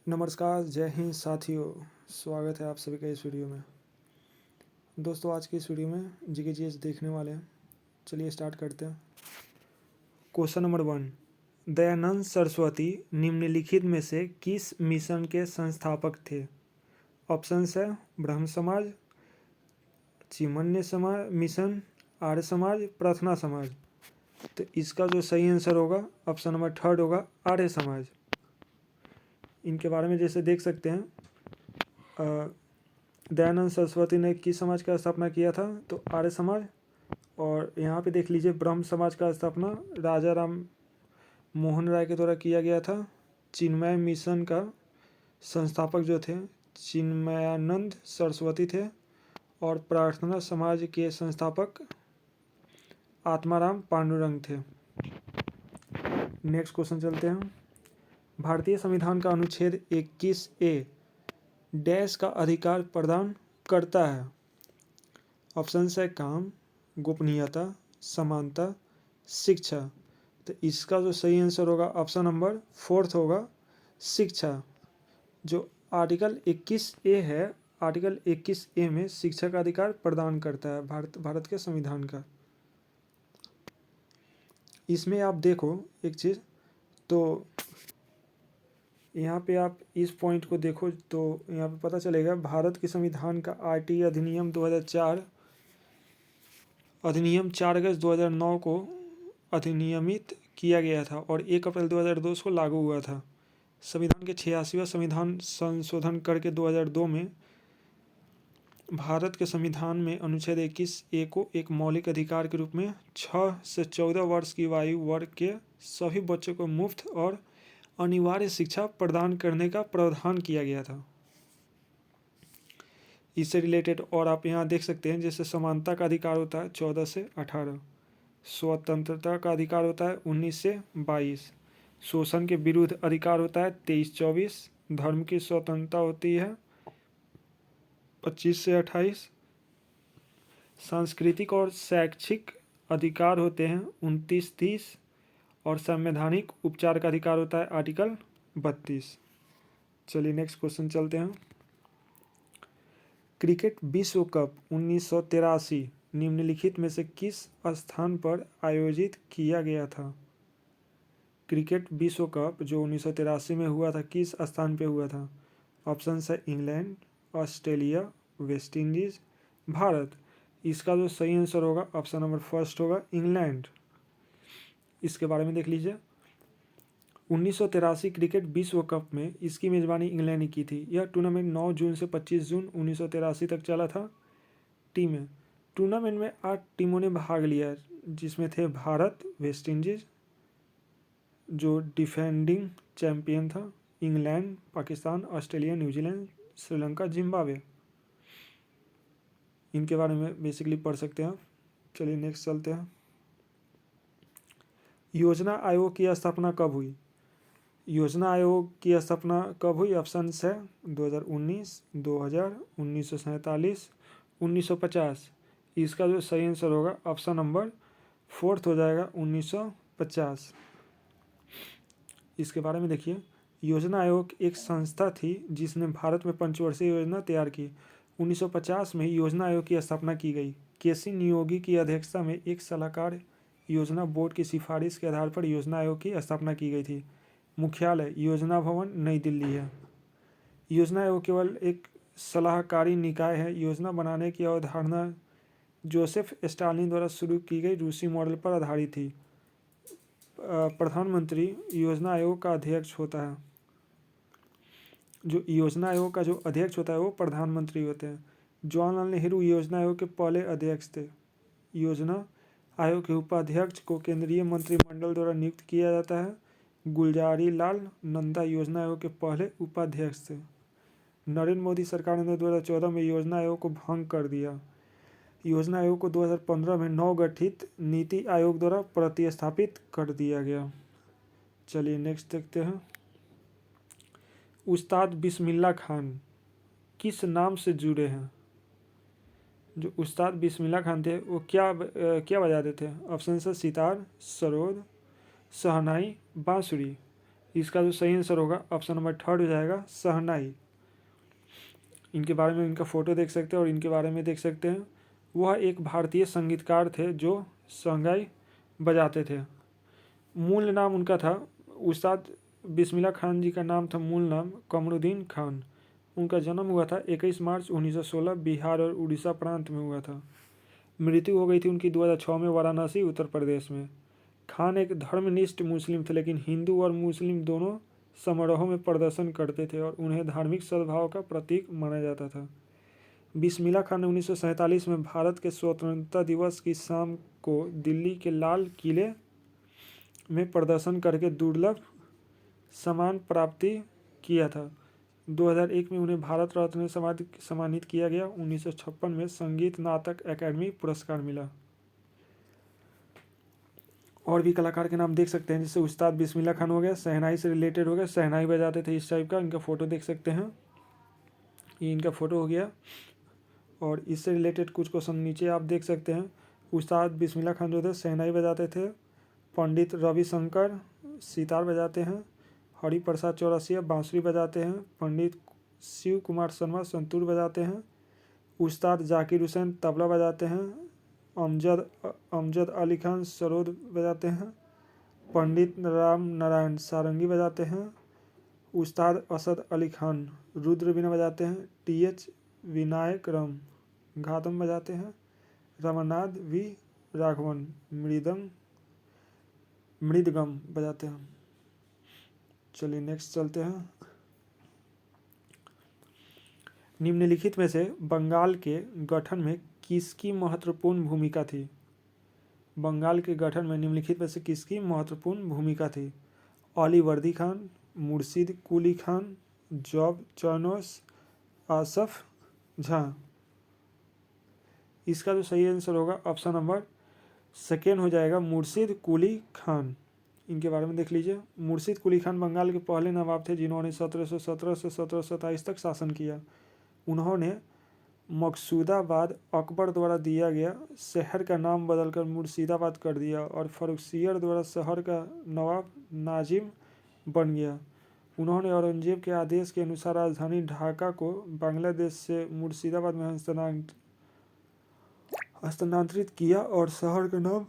नमस्कार, जय हिंद साथियों। स्वागत है आप सभी का इस वीडियो में। दोस्तों, आज की इस वीडियो में जीके देखने वाले हैं। चलिए स्टार्ट करते हैं। क्वेश्चन नंबर 1, दयानंद सरस्वती निम्नलिखित में से किस मिशन के संस्थापक थे? ऑप्शंस है ब्रह्म समाज, चिमन्य समाज मिशन, आर्य समाज, प्रार्थना समाज। तो इसका जो सही आंसर होगा ऑप्शन नंबर 3 होगा, आर्य समाज। इनके बारे में जैसे देख सकते हैं, दयानंद सरस्वती ने किस समाज का स्थापना किया था? तो आर्य समाज। और यहाँ पे देख लीजिए, ब्रह्म समाज का स्थापना राजा राम मोहन राय के द्वारा किया गया था। चिन्मय मिशन का संस्थापक जो थे चिन्मयानंद सरस्वती थे। और प्रार्थना समाज के संस्थापक आत्माराम पांडुरंग थे। नेक्स्ट क्वेश्चन चलते हैं। भारतीय संविधान का अनुच्छेद 21A डैश का अधिकार प्रदान करता है? ऑप्शन है काम, गोपनीयता, समानता, शिक्षा। तो इसका जो सही आंसर होगा ऑप्शन नंबर 4 होगा, शिक्षा। जो आर्टिकल 21A है, आर्टिकल 21A में शिक्षा का अधिकार प्रदान करता है भारत के संविधान का। इसमें आप देखो एक चीज़, तो यहाँ पे आप इस पॉइंट को देखो तो यहाँ पे पता चलेगा भारत के संविधान का RT अधिनियम 2004 अधिनियम 4 अगस्त 2009 को अधिनियमित किया गया था और 1 अप्रैल 2002 को लागू हुआ था। संविधान के 86वां संविधान संशोधन करके 2002 में भारत के संविधान में अनुच्छेद 21A को एक मौलिक अधिकार के रूप में 6 से 14 वर्ष की आयु वर्ग के सभी बच्चों को मुफ्त और अनिवार्य शिक्षा प्रदान करने का प्रावधान किया गया था। इससे रिलेटेड और आप यहाँ देख सकते हैं, जैसे समानता का अधिकार होता है 14 से 18, स्वतंत्रता का अधिकार होता है 19 से 22, शोषण के विरुद्ध अधिकार होता है 23-24, धर्म की स्वतंत्रता होती है 25 से 28, सांस्कृतिक और शैक्षिक अधिकार होते हैं 29-30 और संवैधानिक उपचार का अधिकार होता है आर्टिकल 32। चलिए नेक्स्ट क्वेश्चन चलते हैं। क्रिकेट विश्व कप 1983 निम्नलिखित में से किस स्थान पर आयोजित किया गया था? क्रिकेट विश्व कप जो 1983 में हुआ था, किस स्थान पे हुआ था? ऑप्शन है England, Australia, West Indies, Bharat. इसका जो सही आंसर होगा ऑप्शन नंबर 1 होगा, इंग्लैंड। इसके बारे में देख लीजिए। 1983 क्रिकेट विश्व कप में इसकी मेज़बानी इंग्लैंड ने की थी। यह टूर्नामेंट 9 जून से 25 जून 1983 तक चला था। टीमें, टूर्नामेंट में 8 टीमों ने भाग लिया, जिसमें थे भारत, वेस्ट इंडीज जो डिफेंडिंग चैंपियन था, England, Pakistan, Australia, New Zealand, Sri Lanka, Zimbabwe. इनके बारे में बेसिकली पढ़ सकते हैं आप। चलिए नेक्स्ट चलते हैं। योजना आयोग की स्थापना कब हुई? योजना आयोग की स्थापना कब हुई? ऑप्शन है 2019, 2000, 1947, 1950। इसका जो सही आंसर होगा ऑप्शन नंबर 4 हो जाएगा, 1950। इसके बारे में देखिए, योजना आयोग एक संस्था थी जिसने भारत में पंचवर्षीय योजना तैयार की। 1950 में योजना आयोग की स्थापना की गई। केसी नियोगी की अध्यक्षता में एक सलाहकार योजना बोर्ड की सिफारिश के आधार पर योजना आयोग की स्थापना की गई थी। मुख्यालय योजना भवन, नई दिल्ली है। योजना आयोग केवल एक सलाहकारी निकाय है। योजना बनाने की अवधारणा जोसेफ स्टालिन द्वारा शुरू की गई रूसी मॉडल पर आधारित थी। प्रधानमंत्री योजना आयोग का अध्यक्ष होता है। जो योजना आयोग का जो अध्यक्ष होता है वो प्रधानमंत्री होते हैं। जवाहरलाल नेहरू योजना आयोग के पहले अध्यक्ष थे। योजना आयोग के उपाध्यक्ष को केंद्रीय मंत्रिमंडल द्वारा नियुक्त किया जाता है। गुलजारी लाल नंदा योजना आयोग के पहले उपाध्यक्ष थे। नरेंद्र मोदी सरकार ने 2014 में योजना आयोग को भंग कर दिया। योजना आयोग को 2015 में नवगठित नीति आयोग द्वारा प्रतिस्थापित कर दिया गया। चलिए नेक्स्ट देखते हैं। उस्ताद बिस्मिल्लाह खान किस नाम से जुड़े हैं? जो उस्ताद बिस्मिल्लाह खान थे वो क्या बजाते थे? ऑप्शन है सितार, सरोद, शहनाई, बांसुरी। इसका जो सही आंसर होगा ऑप्शन नंबर 3 हो जाएगा शहनाई। इनके बारे में इनका फ़ोटो देख सकते हैं और इनके बारे में देख सकते हैं। वह एक भारतीय संगीतकार थे जो शहनाई बजाते थे। मूल नाम उनका था उस्ताद बिस्मिल्लाह खान जी का नाम था मूल नाम कमरुद्दीन खान। उनका जन्म हुआ था 21 मार्च 1916 बिहार और उड़ीसा प्रांत में हुआ था। मृत्यु हो गई थी उनकी 2006 में वाराणसी उत्तर प्रदेश में। खान एक धर्मनिष्ठ मुस्लिम थे, लेकिन हिंदू और मुस्लिम दोनों समारोहों में प्रदर्शन करते थे और उन्हें धार्मिक सद्भाव का प्रतीक माना जाता था। बिस्मिल्लाह खान ने 1947 में भारत के स्वतंत्रता दिवस की शाम को दिल्ली के लाल किले में प्रदर्शन करके दुर्लभ सम्मान प्राप्ति किया था। 2001 में उन्हें भारत रत्न से सम्मानित किया गया। 1956 में संगीत नाटक अकादमी पुरस्कार मिला। और भी कलाकार के नाम देख सकते हैं, जैसे उस्ताद बिस्मिल्लाह खान हो गया, शहनाई से रिलेटेड हो गया, शहनाई बजाते थे इस टाइप का। इनका फ़ोटो देख सकते हैं, ये इनका फ़ोटो हो गया। और इससे रिलेटेड कुछ क्वेश्चन नीचे आप देख सकते हैं। उस्ताद बिस्मिल्लाह खान जो थे शहनाई बजाते थे। पंडित रविशंकर सितार बजाते हैं। हरि प्रसाद चौरसिया बांसुरी बजाते हैं। पंडित शिव कुमार शर्मा संतूर बजाते हैं। उस्ताद जाकिर हुसैन तबला बजाते हैं। अमजद अली खान सरोद बजाते हैं। पंडित राम नारायण सारंगी बजाते हैं। उस्ताद असद अली खान रुद्र बीना बजाते हैं। TH विनायक रम घातम बजाते हैं। रमानाथ V राघवन मृदगम बजाते हैं। चलिए नेक्स्ट चलते हैं। निम्नलिखित में से बंगाल के गठन में किसकी महत्वपूर्ण भूमिका थी? बंगाल के गठन में निम्नलिखित में से किसकी महत्वपूर्ण भूमिका थी? अलीवर्दी खान, मुर्शिद कुली खान, जॉब चर्नोस, आसफ झा। इसका जो सही आंसर होगा ऑप्शन नंबर 2 हो जाएगा मुर्शिद कुली खान। इनके बारे में देख लीजिए। मुर्शिद कुली खान बंगाल के पहले नवाब थे जिन्होंने 1717 से 1727 तक शासन किया। उन्होंने मकसूदाबाद अकबर द्वारा दिया गया शहर का नाम बदलकर मुर्शिदाबाद कर दिया और फर्रुखसियर द्वारा शहर का नवाब नाजिम बन गया। उन्होंने औरंगजेब के आदेश के अनुसार राजधानी ढाका को बांग्लादेश से मुर्शिदाबाद में हस्तांतरित किया और शहर का नाम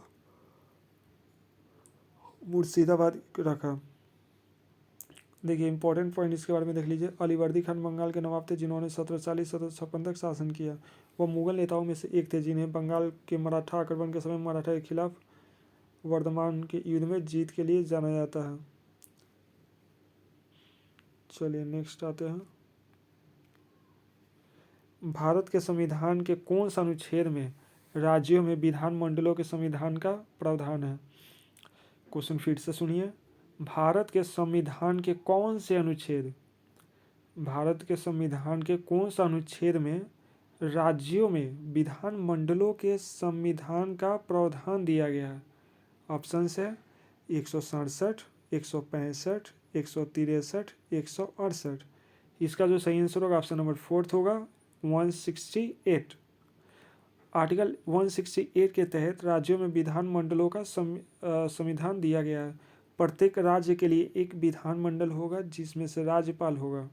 मुर्शिदाबाद रखा। देखिए इंपॉर्टेंट पॉइंट इसके बारे में देख लीजिए। अलीवर्दी खान बंगाल के नवाब थे जिन्होंने 1740-1756 तक शासन किया। वह मुगल नेताओं में से एक थे जिन्हें बंगाल के मराठा आक्रमण के समय मराठा के खिलाफ वर्धमान के युद्ध में जीत के लिए जाना जाता है। चलिए नेक्स्ट आते हैं। भारत के संविधान के कौन सा अनुच्छेद में राज्यों में विधानमंडलों के संविधान का प्रावधान है? क्वेश्चन फिर से सुनिए। भारत के संविधान के कौन से अनुच्छेद, भारत के संविधान के कौन सा अनुच्छेद में राज्यों में विधानमंडलों के संविधान का प्रावधान दिया गया है? ऑप्शन है 167, 165, 163, 168। इसका जो सही आंसर होगा ऑप्शन नंबर 4 होगा 168। आर्टिकल 168 के तहत राज्यों में विधानमंडलों का संविधान दिया गया है। प्रत्येक राज्य के लिए एक विधानमंडल होगा जिसमें से राज्यपाल होगा।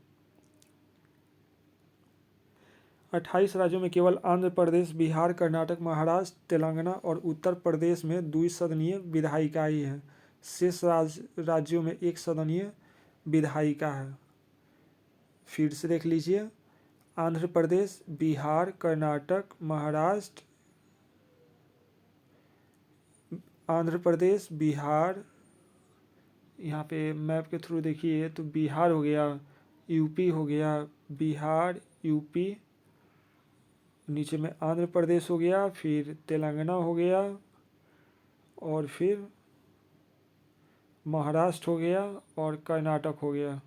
28 राज्यों में केवल आंध्र प्रदेश, बिहार, कर्नाटक, महाराष्ट्र, तेलंगाना और उत्तर प्रदेश में द्विसदनीय विधायिका ही है। शेष राज्यों में एक सदनीय विधायिका है। फिर से देख लीजिए। आंध्र प्रदेश, बिहार, कर्नाटक, महाराष्ट्र, आंध्र प्रदेश, बिहार, यहाँ पे मैप के थ्रू देखिए तो बिहार हो गया, यूपी हो गया, बिहार, यूपी, नीचे में आंध्र प्रदेश हो गया, फिर तेलंगाना हो गया और फिर महाराष्ट्र हो गया और कर्नाटक हो गया।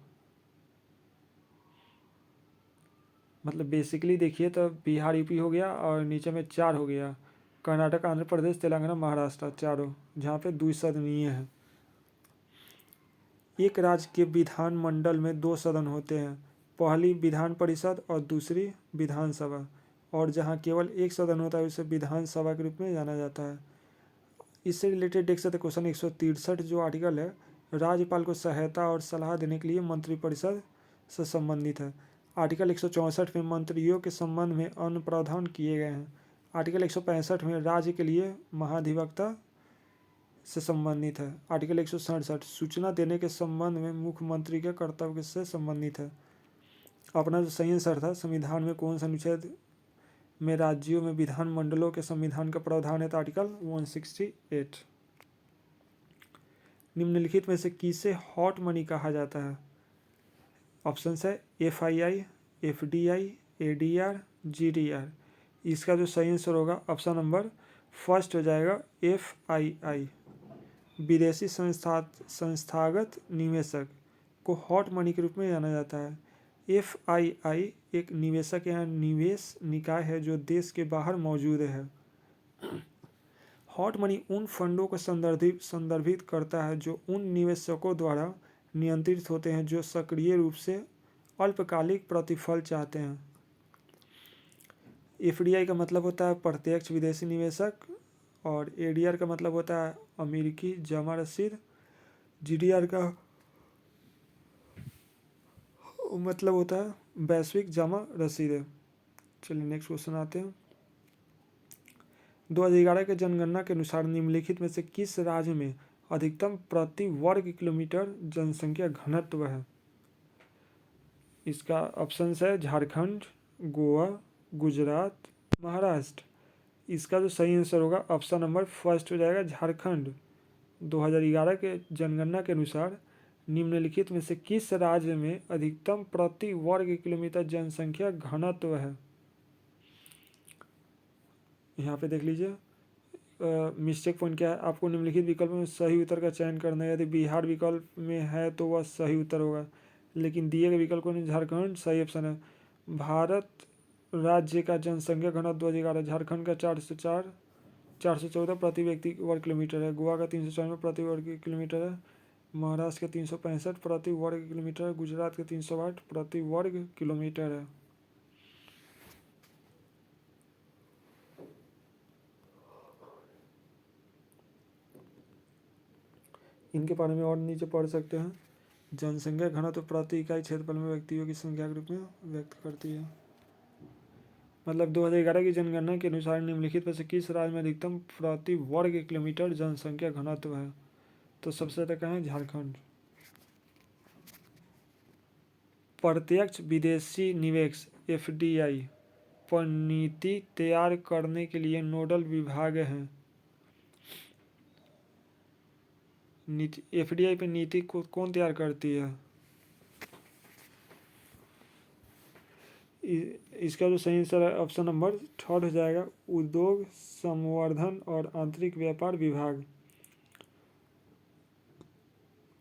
मतलब बेसिकली देखिए तो बिहार, यूपी हो गया और नीचे में 4 हो गया, कर्नाटक, आंध्र प्रदेश, तेलंगाना, महाराष्ट्र, चारों, जहाँ पे द्विसदनीय है। एक राज्य के विधानमंडल में 2 सदन होते हैं, पहली विधान परिषद और दूसरी विधानसभा, और जहाँ केवल एक सदन होता है उसे विधानसभा के रूप में जाना जाता है। इससे रिलेटेड देख सकते क्वेश्चन 163 जो आर्टिकल है, राज्यपाल को सहायता और सलाह देने के लिए मंत्रिपरिषद से संबंधित है। आर्टिकल 164 में मंत्रियों के संबंध में अन्य प्रावधान किए गए हैं। आर्टिकल 165 में राज्य के लिए महाधिवक्ता से संबंधित है। आर्टिकल 167 सूचना देने के संबंध में मुख्यमंत्री के कर्तव्य से संबंधित है। अपना जो सही आंसर था, संविधान में कौन सा अनुच्छेद में राज्यों में विधानमंडलों के संविधान का प्रावधान है? तो आर्टिकल 168। निम्नलिखित में से किसे हॉट मनी कहा जाता है? ऑप्शन है FII, FDI, ADR, GDR। इसका जो सही आंसर होगा ऑप्शन नंबर फर्स्ट हो जाएगा FII। विदेशी संस्थागत निवेशक को हॉट मनी के रूप में जाना जाता है। FII एक निवेशक या निवेश निकाय है जो देश के बाहर मौजूद है। हॉट मनी उन फंडों को संदर्भित करता है जो उन निवेशकों द्वारा नियंत्रित होते हैं जो सक्रिय रूप से अल्पकालिक प्रतिफल चाहते हैं। FDI का मतलब होता है प्रत्यक्ष विदेशी निवेशक और ADR का मतलब होता है अमेरिकी जमा रसीद। GDR का मतलब होता है वैश्विक जमा रसीद। चलिए नेक्स्ट क्वेश्चन आते हैं। 2011 के जनगणना के अनुसार निम्नलिखित में से किस राज्य में अधिकतम प्रति वर्ग किलोमीटर जनसंख्या घनत्व है? इसका ऑप्शन है झारखंड, गोवा, गुजरात, महाराष्ट्र। इसका जो सही आंसर होगा ऑप्शन नंबर फर्स्ट हो जाएगा झारखंड। 2011 के जनगणना के अनुसार निम्नलिखित में से किस राज्य में अधिकतम प्रति वर्ग किलोमीटर जनसंख्या घनत्व है? यहाँ पे देख लीजिए मिस्टेक पॉइंट क्या है। आपको निम्नलिखित विकल्प में सही उत्तर का चयन करना है। यदि बिहार विकल्प में है तो वह सही उत्तर होगा, लेकिन दिए गए विकल्प में झारखंड सही ऑप्शन है। भारत राज्य का जनसंख्या घनत्व 2011 झारखंड का 414 प्रति व्यक्ति वर्ग किलोमीटर है। गोवा का 394 प्रति वर्ग किलोमीटर है। महाराष्ट्र का 365 प्रति वर्ग किलोमीटर है। गुजरात का 308 प्रति वर्ग किलोमीटर है। इनके बारे में और नीचे पढ़ सकते हैं। जनसंख्या घनत्व प्रति इकाई क्षेत्रफल में व्यक्तियों की संख्या के रूप में व्यक्त करती है। मतलब 2011 की जनगणना के अनुसार निम्नलिखित में से किस राज्य में अधिकतम प्रति वर्ग किलोमीटर जनसंख्या घनत्व है? तो सबसे ज़्यादा कहाँ है? झारखंड। प्रत्यक्ष विदेशी निवेश FDI पर नीति तैयार करने के लिए नोडल विभाग हैं। FDI पर नीति को कौन तैयार करती है? इसका जो सही आंसर है ऑप्शन नंबर थर्ड हो जाएगा उद्योग संवर्धन और आंतरिक व्यापार विभाग।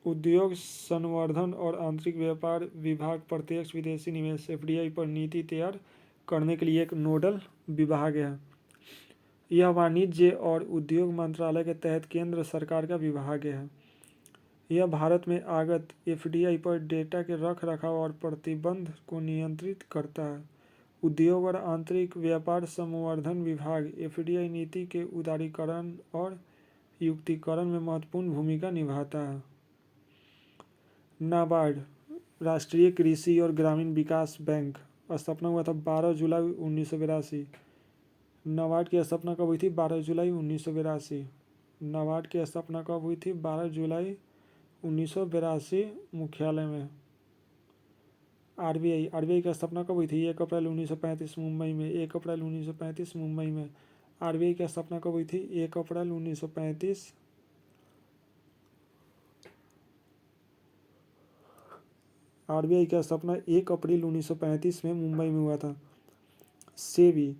उद्योग संवर्धन और आंतरिक व्यापार विभाग प्रत्यक्ष विदेशी निवेश FDI पर नीति तैयार करने के लिए एक नोडल विभाग है। यह वाणिज्य और उद्योग मंत्रालय के तहत केंद्र सरकार का विभाग है। यह भारत में आगत FDI पर डेटा के रख रखाव और प्रतिबंध को नियंत्रित करता है। उद्योग और आंतरिक व्यापार संवर्धन विभाग FDI नीति के उदारीकरण और युक्तिकरण में महत्वपूर्ण भूमिका निभाता है। नाबार्ड राष्ट्रीय कृषि और ग्रामीण विकास बैंक स्थापना हुआ था 12 जुलाई 1982। नाबार्ड की स्थापना कब हुई थी? 12 जुलाई 1982। नाबार्ड की स्थापना कब हुई थी? 12 जुलाई 1982 मुख्यालय में। RBI की स्थापना कब हुई थी? 1 अप्रैल 1935 मुंबई में। 1 अप्रैल 1935 मुंबई में। RBI की स्थापना कब हुई थी? 1 अप्रैल 1935। RBI की स्थापना 1 अप्रैल 1935 में मुंबई में हुआ था। सेबी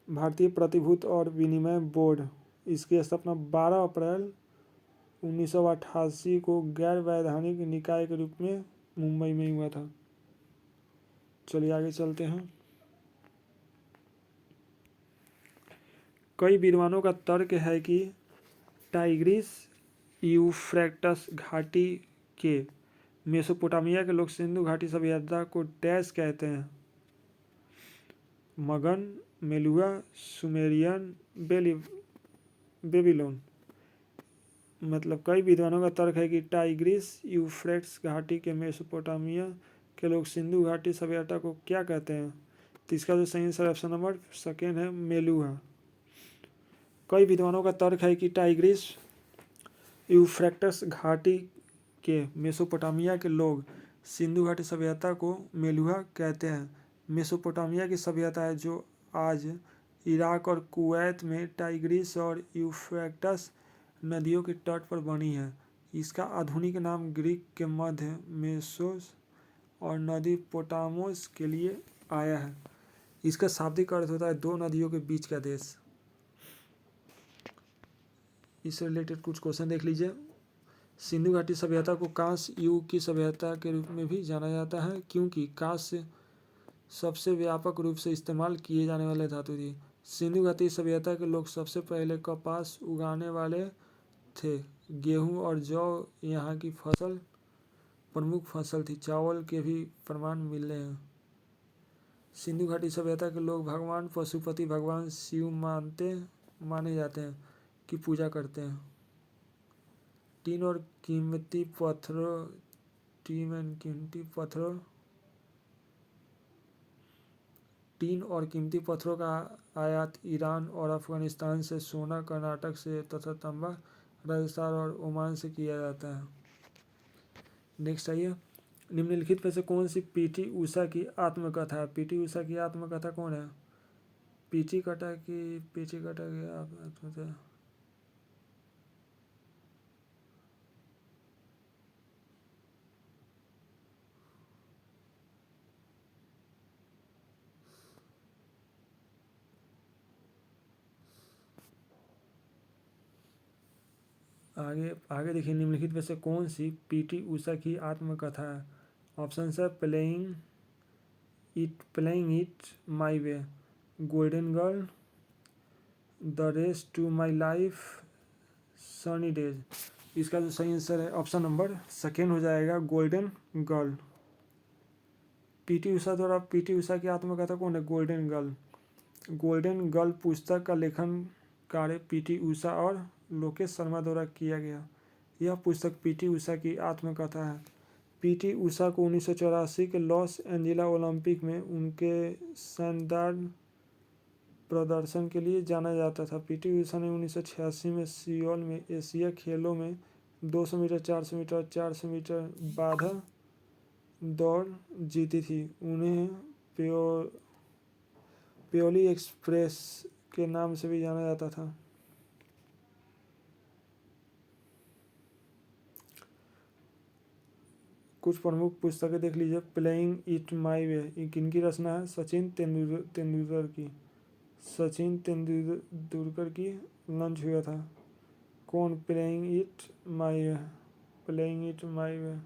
भारतीय प्रतिभूति और विनिमय बोर्ड, इसकी स्थापना 12 अप्रैल 1988 को गैर वैधानिक निकाय के रूप में मुंबई में हुआ था। चलिए आगे चलते हैं। कई विद्वानों का तर्क है कि टाइग्रिस यूफ्रेटस घाटी के मेसोपोटामिया के लोग सिंधु घाटी सभ्यता को डैश कहते हैं। मगन, मेलुआ, सुमेरियन, बेबीलोन। मतलब कई विद्वानों का तर्क है कि टाइग्रिस यूफ्रेट्स घाटी के मेसोपोटामिया के लोग सिंधु घाटी सभ्यता को क्या कहते हैं। तो इसका जो सही आंसर ऑप्शन नंबर सेकेंड है, मेलुहा। कई विद्वानों का तर्क है कि टाइग्रिस यूफ्रेट्स घाटी के मेसोपोटामिया के लोग सिंधु घाटी सभ्यता को मेलुहा कहते हैं। मेसोपोटामिया की सभ्यता है जो आज इराक और कुवैत में टाइग्रिस और यूफ्रेट्स नदियों के तट पर बनी है। इसका आधुनिक नाम ग्रीक के मध्य मेसोस और नदी पोटामोस के लिए आया है। इसका शाब्दिक अर्थ होता है दो नदियों के बीच का देश। इससे रिलेटेड कुछ क्वेश्चन देख लीजिए। सिंधु घाटी सभ्यता को कांस्य युग की सभ्यता के रूप में भी जाना जाता है क्योंकि कांस्य सबसे व्यापक रूप से इस्तेमाल किए जाने वाले धातु थी। सिंधु घाटी सभ्यता के लोग सबसे पहले कपास उगाने वाले थे। गेहूं और जौ यहाँ की प्रमुख फसल थी। चावल के भी प्रमाण मिले हैं। सिंधु घाटी सभ्यता के लोग भगवान पशुपति भगवान शिव माने जाते हैं की पूजा करते हैं। टीन और कीमती पत्थरों का आयात ईरान और अफगानिस्तान से, सोना कर्नाटक से तथा तांबा राजस्थान और ओमान से किया जाता है। नेक्स्ट आइए, निम्नलिखित में से कौन सी पीटी उषा की आत्मकथा है। पीटी उषा की आत्मकथा कौन है। पीटी कटा की आत्मकथा। आगे देखिए, निम्नलिखित में से कौन सी पीटी उषा की आत्मकथा है। ऑप्शन है playing it my way, golden girl, the race to my life, sunny days. इसका जो सही आंसर है ऑप्शन नंबर सेकेंड हो जाएगा, गोल्डन गर्ल। पीटी उषा की आत्मकथा कौन है, गोल्डन गर्ल। गोल्डन गर्ल पुस्तक का लेखन कार्य पीटी उषा और लोकेश शर्मा द्वारा किया गया। यह पुस्तक पीटी उषा की आत्मकथा है। पीटी उषा को 1984 के लॉस एंजिला ओलंपिक में उनके शानदार प्रदर्शन के लिए जाना जाता था। पीटी उषा ने 1986 में सियोल में एशिया खेलों में 200 मीटर, 400 मीटर, 400 मीटर बाधा दौड़ जीती थी। उन्हें प्योली एक्सप्रेस के नाम से भी जाना जाता था। कुछ प्रमुख पुस्तकें देख लीजिए। प्लेइंग इट माई वे, ये किनकी रचना है, सचिन तेंदुलकर की। सचिन तेंदुलकर की लॉन्च हुआ था। कौन, playing it my way. Playing it my way.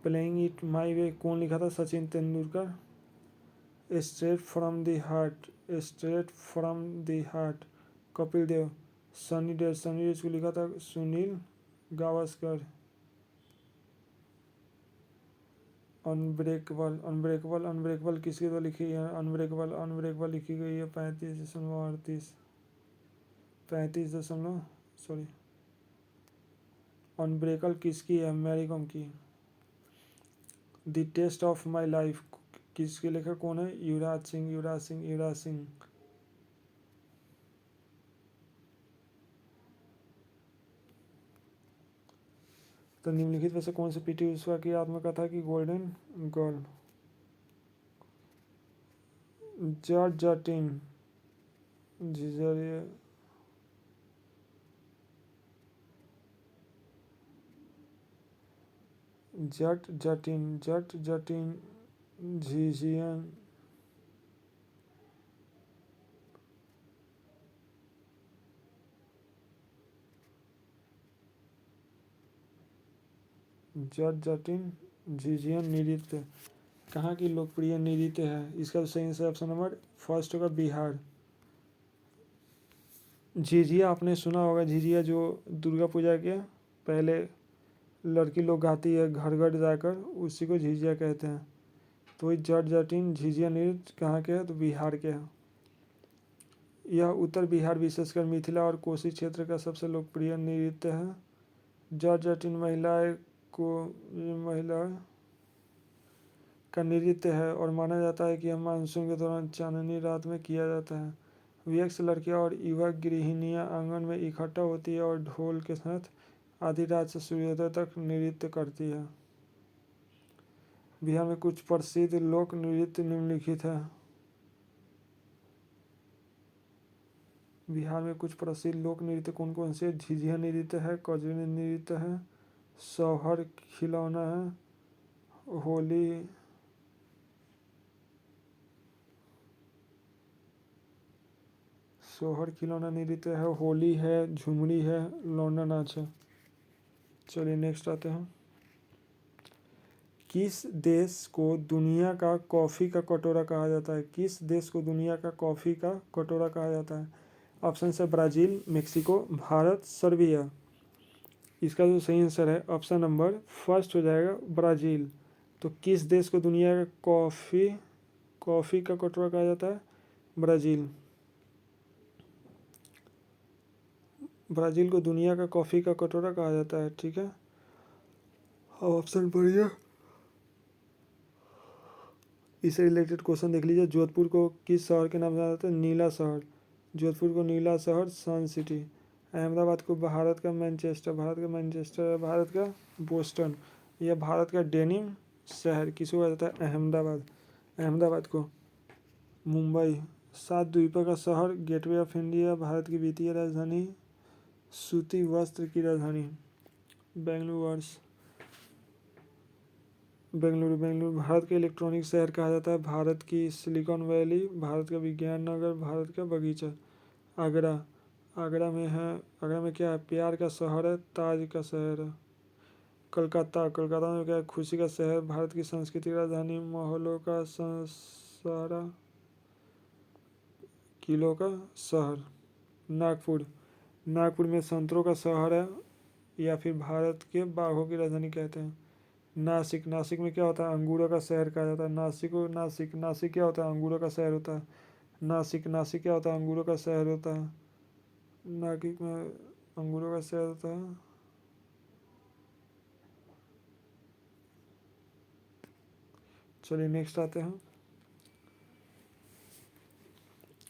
Playing it my way कौन लिखा था, Sachin Tendulkar. Straight from the heart, Kapil Dev. Sunny days को लिखा था सुनील गावस्कर। अनब्रेकेबल किसके द्वारा लिखी है। अनब्रेकेबल लिखी गई है 35 अनब्रेकल किसकी है, मैरी कॉम की। The test of my life किसके लेखक कौन है, युवराज सिंह। तो निम्नलिखित में से कौन सी पीटी उषा की आत्मकथा की, गोल्डन गर्ल। जटिन झिझियन। जटिन झिझियन नृत्य कहाँ की लोकप्रिय नृत्य है। इसका सही आंसर ऑप्शन नंबर फर्स्ट होगा, बिहार। झिझिया आपने सुना होगा, झिझिया जो दुर्गा पूजा के पहले लड़की लोग गाती है घर घर जाकर, उसी को झिझिया कहते हैं। तो वही जट जटिन झिझिया नृत्य कहाँ के है, तो बिहार के हैं। यह उत्तर बिहार विशेषकर मिथिला और कोसी क्षेत्र का सबसे लोकप्रिय नृत्य है। जट जटिन महिला का नृत्य है और माना जाता है कि यह मानसून के दौरान चांदनी रात में किया जाता है। वयस्क लड़कियां और युवा गृहिणियां आंगन में इकट्ठा होती है और ढोल के साथ आधी रात से सूर्योदय तक नृत्य करती है। बिहार में कुछ प्रसिद्ध लोक नृत्य निम्नलिखित है। बिहार में कुछ प्रसिद्ध लोक नृत्य कौन कौन से? झिझिया नृत्य है, कजरी नृत्य है, सोहर खिलौना है, होली सोहर खिलौना नृत्य है, होली है, झुमरी है, लौंडा नाच है। चलिए नेक्स्ट आते हैं। किस देश को दुनिया का कॉफ़ी का कटोरा कहा जाता है? किस देश को दुनिया का कॉफ़ी का कटोरा कहा जाता है? ऑप्शन है ब्राज़ील, मेक्सिको, भारत, सर्बिया। इसका जो सही आंसर है ऑप्शन नंबर फर्स्ट हो जाएगा, ब्राज़ील। तो किस देश को दुनिया का कॉफ़ी का कटोरा कहा जाता है? ब्राज़ील। ब्राज़ील को दुनिया का कॉफ़ी का कटोरा कहा जाता है। ठीक है, ऑप्शन बढ़िया। इससे रिलेटेड क्वेश्चन देख लीजिए। जोधपुर को किस शहर के नाम से जाना जाता है? नीला शहर। जोधपुर को नीला शहर, सन सिटी। अहमदाबाद को भारत का मैनचेस्टर, भारत का बोस्टन। यह भारत का डेनिम शहर किसको कहा जाता है? अहमदाबाद। अहमदाबाद को मुंबई। 7 द्वीपों का शहर, गेटवे ऑफ इंडिया, भारत की वित्तीय राजधानी, सूती वस्त्र की राजधानी। बेंगलुरु भारत का इलेक्ट्रॉनिक शहर कहा जाता है। भारत की सिलिकॉन वैली, भारत का विज्ञान नगर, भारत का बगीचा। आगरा में क्या है? प्यार का शहर है, ताज का शहर है। कलकत्ता में क्या है? खुशी का शहर, भारत की संस्कृति राजधानी, महलों का सारा, किलों का शहर। नागपुर में संतरों का शहर है, या फिर भारत के बाघों की राजधानी कहते हैं। नासिक में क्या होता है? अंगूरों का शहर कहा जाता है। नासिक क्या होता है? अंगूरों का शहर होता है। नासिक क्या होता है? अंगूरों का शहर होता है। नासिक में अंगूरों का शहर होता है। चलिए नेक्स्ट आते हैं।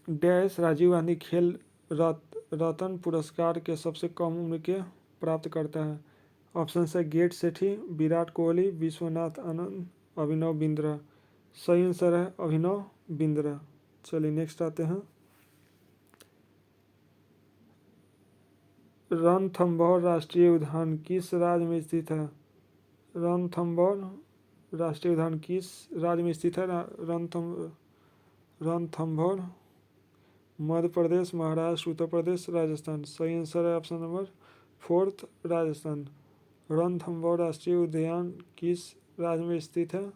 डैश राजीव गांधी खेल रत्न पुरस्कार के सबसे कम उम्र के प्राप्त करता है। ऑप्शन है गेट सेठी, विराट कोहली, विश्वनाथ आनंद, अभिनव बिंद्रा। सही आंसर है अभिनव बिंद्रा। चलिए नेक्स्ट आते हैं। रणथंभौर राष्ट्रीय उद्यान किस राज्य में स्थित है? रणथंभौर राष्ट्रीय उद्यान किस राज्य में स्थित है? रणथंभौर मध्य प्रदेश, महाराष्ट्र, उत्तर प्रदेश, राजस्थान। सही आंसर है ऑप्शन नंबर 4 राजस्थान। रणथंभौर राष्ट्रीय उद्यान किस राज्य में स्थित है?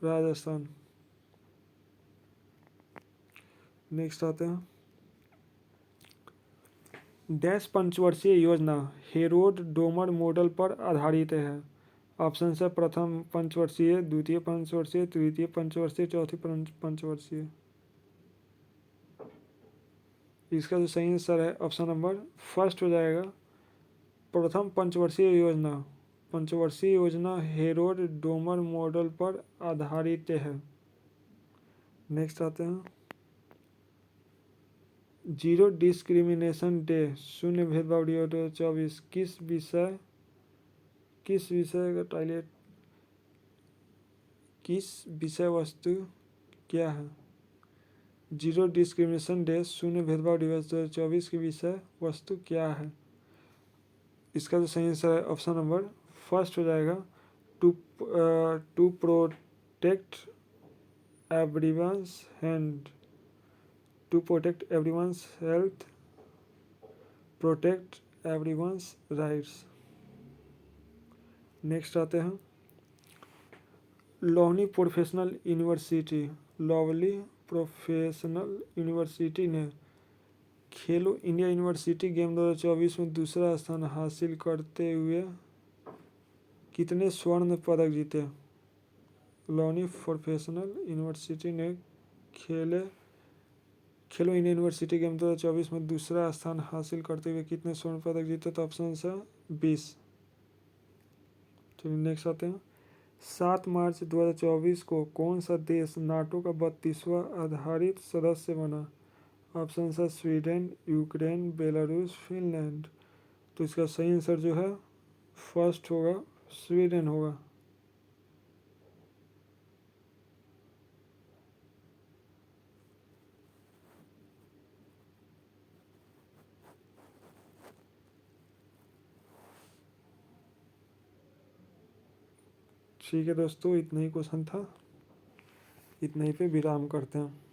राजस्थान। नेक्स्ट आते हैं। डैश पंचवर्षीय योजना हेरोड डोमर मॉडल पर आधारित है। ऑप्शन है प्रथम पंचवर्षीय, द्वितीय पंचवर्षीय, तृतीय पंचवर्षीय, चौथी पंचवर्षीय। इसका जो सही आंसर है ऑप्शन नंबर फर्स्ट हो जाएगा, प्रथम पंचवर्षीय योजना हेरोड डोमर मॉडल पर आधारित है। नेक्स्ट आते हैं। जीरो डिस्क्रिमिनेशन डे, शून्य भेदभाव दिवस 2024 किस विषय वस्तु क्या है? जीरो डिस्क्रिमिनेशन डे, शून्य भेदभाव दिवस 2024 की विषय वस्तु क्या है? इसका जो सही आंसर है ऑप्शन नंबर फर्स्ट हो जाएगा, to protect everyone's health, protect everyone's rights. Next आते हैं। लवली प्रोफेशनल यूनिवर्सिटी ने खेलो इंडिया यूनिवर्सिटी गेम 2024 में दूसरा स्थान हासिल करते हुए कितने स्वर्ण पदक जीते? लॉनी प्रोफेशनल यूनिवर्सिटी ने खेलो इंडिया यूनिवर्सिटी गेम 2024 में दूसरा स्थान हासिल करते हुए कितने स्वर्ण पदक जीते? तो ऑप्शन है 20। चलिए नेक्स्ट आते हैं। 7 मार्च 2024 को कौन सा देश नाटो का 32वां आधारित सदस्य बना? ऑप्शन है स्वीडन, यूक्रेन, बेलारूस, फिनलैंड। तो इसका सही आंसर जो है फर्स्ट होगा, स्वीडन होगा। ठीक है दोस्तों, इतना ही क्वेश्चन था, इतना ही पे विराम करते हैं।